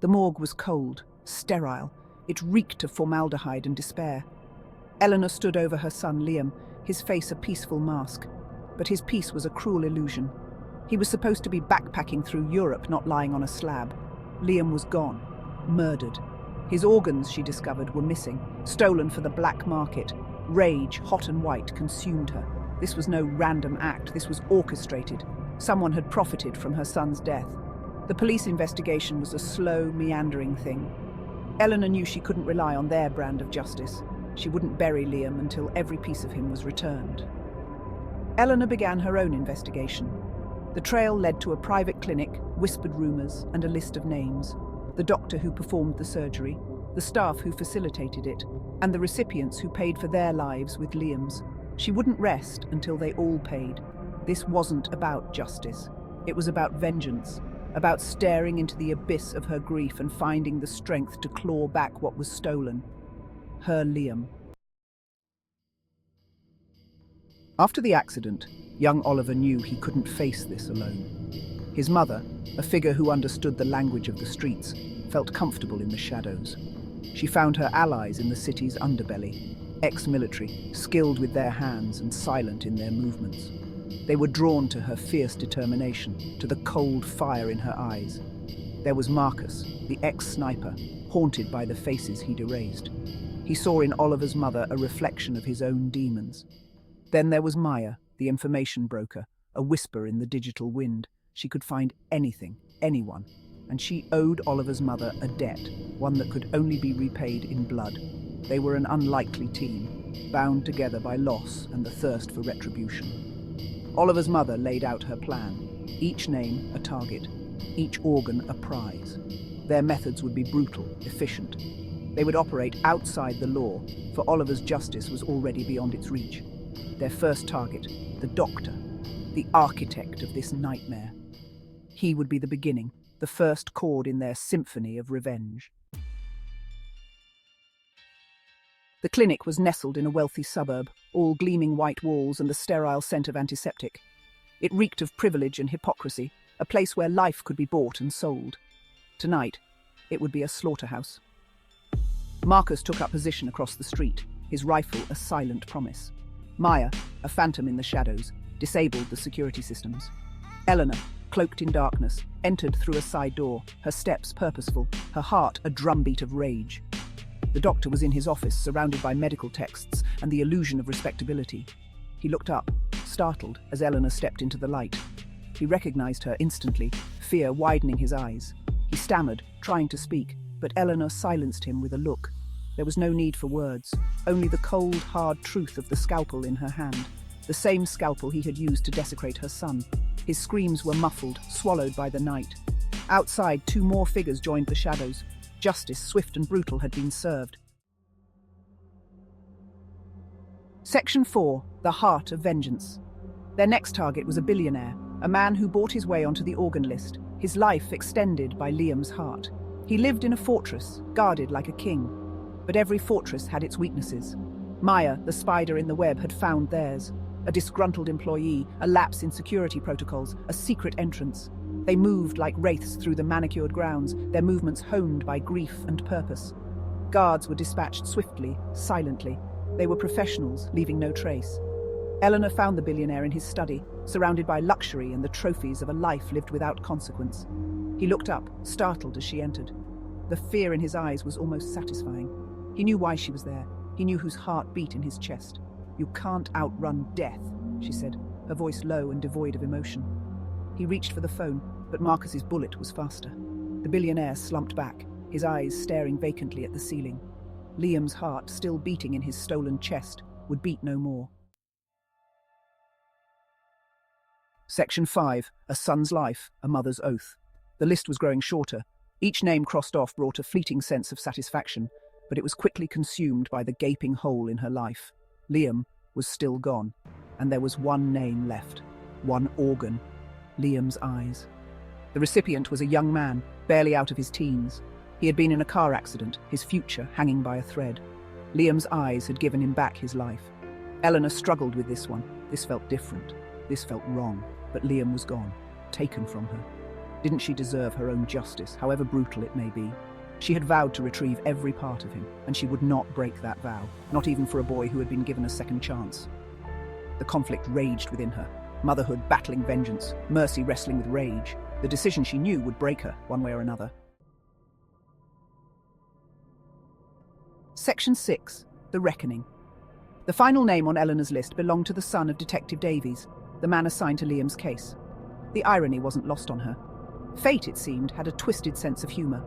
The morgue was cold, sterile. It reeked of formaldehyde and despair. Eleanor stood over her son, Liam, his face a peaceful mask. But his peace was a cruel illusion. He was supposed to be backpacking through Europe, not lying on a slab. Liam was gone, murdered. His organs, she discovered, were missing, stolen for the black market. Rage, hot and white, consumed her. This was no random act, this was orchestrated. Someone had profited from her son's death. The police investigation was a slow, meandering thing. Eleanor knew she couldn't rely on their brand of justice. She wouldn't bury Liam until every piece of him was returned. Eleanor began her own investigation. The trail led to a private clinic, whispered rumors, and a list of names. The doctor who performed the surgery, the staff who facilitated it, and the recipients who paid for their lives with Liam's. She wouldn't rest until they all paid. This wasn't about justice. It was about vengeance, about staring into the abyss of her grief and finding the strength to claw back what was stolen. Her Liam. After the accident, young Oliver knew he couldn't face this alone. His mother, a figure who understood the language of the streets, felt comfortable in the shadows. She found her allies in the city's underbelly, ex-military, skilled with their hands and silent in their movements. They were drawn to her fierce determination, to the cold fire in her eyes. There was Marcus, the ex-sniper, haunted by the faces he'd erased. He saw in Oliver's mother a reflection of his own demons. Then there was Maya, the information broker, a whisper in the digital wind. She could find anything, anyone, and she owed Oliver's mother a debt, one that could only be repaid in blood. They were an unlikely team, bound together by loss and the thirst for retribution. Oliver's mother laid out her plan, each name a target, each organ a prize. Their methods would be brutal, efficient. They would operate outside the law, for Oliver's justice was already beyond its reach. Their first target, the doctor, the architect of this nightmare. He would be the beginning, the first chord in their symphony of revenge. The clinic was nestled in a wealthy suburb, all gleaming white walls and the sterile scent of antiseptic. It reeked of privilege and hypocrisy, a place where life could be bought and sold. Tonight, it would be a slaughterhouse. Marcus took up position across the street, his rifle a silent promise. Maya, a phantom in the shadows, disabled the security systems. Eleanor, cloaked in darkness, entered through a side door, her steps purposeful, her heart a drumbeat of rage. The doctor was in his office, surrounded by medical texts and the illusion of respectability. He looked up, startled, as Eleanor stepped into the light. He recognized her instantly, fear widening his eyes. He stammered, trying to speak, but Eleanor silenced him with a look. There was no need for words, only the cold, hard truth of the scalpel in her hand, the same scalpel he had used to desecrate her son. His screams were muffled, swallowed by the night. Outside, two more figures joined the shadows. Justice, swift and brutal, had been served. Section 4. The Heart of Vengeance. Their next target was a billionaire, a man who bought his way onto the organ list, his life extended by Liam's heart. He lived in a fortress, guarded like a king. But every fortress had its weaknesses. Maya, the spider in the web, had found theirs. A disgruntled employee, a lapse in security protocols, a secret entrance. They moved like wraiths through the manicured grounds, their movements honed by grief and purpose. Guards were dispatched swiftly, silently. They were professionals, leaving no trace. Eleanor found the billionaire in his study, surrounded by luxury and the trophies of a life lived without consequence. He looked up, startled as she entered. The fear in his eyes was almost satisfying. He knew why she was there. He knew whose heart beat in his chest. "You can't outrun death," she said, her voice low and devoid of emotion. He reached for the phone, but Marcus's bullet was faster. The billionaire slumped back, his eyes staring vacantly at the ceiling. Liam's heart, still beating in his stolen chest, would beat no more. Section 5. A son's life, a mother's oath. The list was growing shorter. Each name crossed off brought a fleeting sense of satisfaction, but it was quickly consumed by the gaping hole in her life. Liam was still gone, and there was one name left, one organ: Liam's eyes. The recipient was a young man, barely out of his teens. He had been in a car accident, his future hanging by a thread. Liam's eyes had given him back his life. Eleanor struggled with this one. This felt different. This felt wrong. But Liam was gone, taken from her. Didn't she deserve her own justice, however brutal it may be? She had vowed to retrieve every part of him, and she would not break that vow, not even for a boy who had been given a second chance. The conflict raged within her, motherhood battling vengeance, mercy wrestling with rage. The decision she knew would break her, one way or another. Section 6. The Reckoning. The final name on Eleanor's list belonged to the son of Detective Davies, the man assigned to Liam's case. The irony wasn't lost on her. Fate, it seemed, had a twisted sense of humour.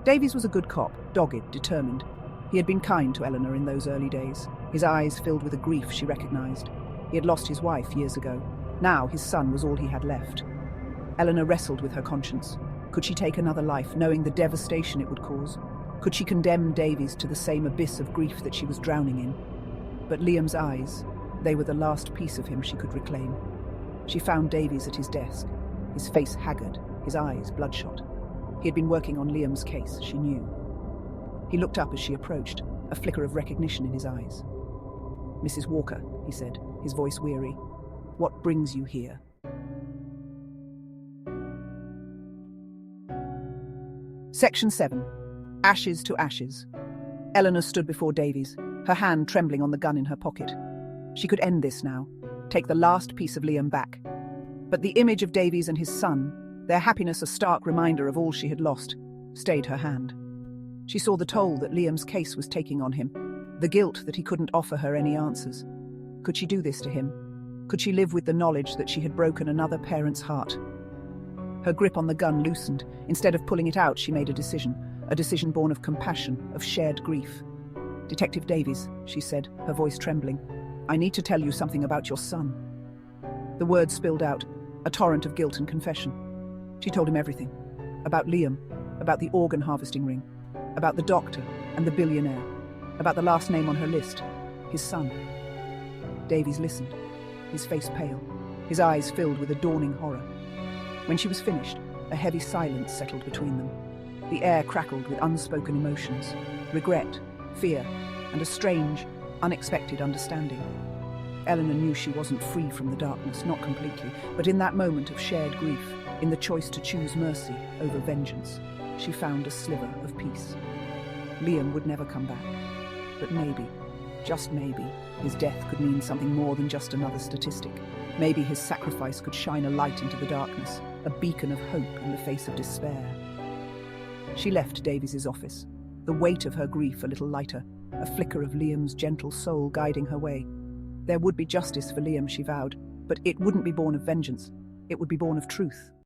Davies was a good cop, dogged, determined. He had been kind to Eleanor in those early days, his eyes filled with a grief she recognised. He had lost his wife years ago. Now his son was all he had left. Eleanor wrestled with her conscience. Could she take another life, knowing the devastation it would cause? Could she condemn Davies to the same abyss of grief that she was drowning in? But Liam's eyes, they were the last piece of him she could reclaim. She found Davies at his desk, his face haggard, his eyes bloodshot. He had been working on Liam's case, she knew. He looked up as she approached, a flicker of recognition in his eyes. "Mrs. Walker," he said, his voice weary, "what brings you here?" Section 7. Ashes to Ashes. Eleanor stood before Davies, her hand trembling on the gun in her pocket. She could end this now, take the last piece of Liam back. But the image of Davies and his son, their happiness a stark reminder of all she had lost, stayed her hand. She saw the toll that Liam's case was taking on him, the guilt that he couldn't offer her any answers. Could she do this to him? Could she live with the knowledge that she had broken another parent's heart? Her grip on the gun loosened. Instead of pulling it out, she made a decision born of compassion, of shared grief. "Detective Davies," she said, her voice trembling, "I need to tell you something about your son." The words spilled out, a torrent of guilt and confession. She told him everything. About Liam, about the organ harvesting ring, about the doctor and the billionaire, about the last name on her list, his son. Davies listened, his face pale, his eyes filled with a dawning horror. When she was finished, a heavy silence settled between them. The air crackled with unspoken emotions, regret, fear, and a strange, unexpected understanding. Eleanor knew she wasn't free from the darkness, not completely, but in that moment of shared grief, in the choice to choose mercy over vengeance, she found a sliver of peace. Liam would never come back, but maybe, just maybe, his death could mean something more than just another statistic. Maybe his sacrifice could shine a light into the darkness, a beacon of hope in the face of despair. She left Davies's office, the weight of her grief a little lighter, a flicker of Liam's gentle soul guiding her way. There would be justice for Liam, she vowed, but it wouldn't be born of vengeance. It would be born of truth.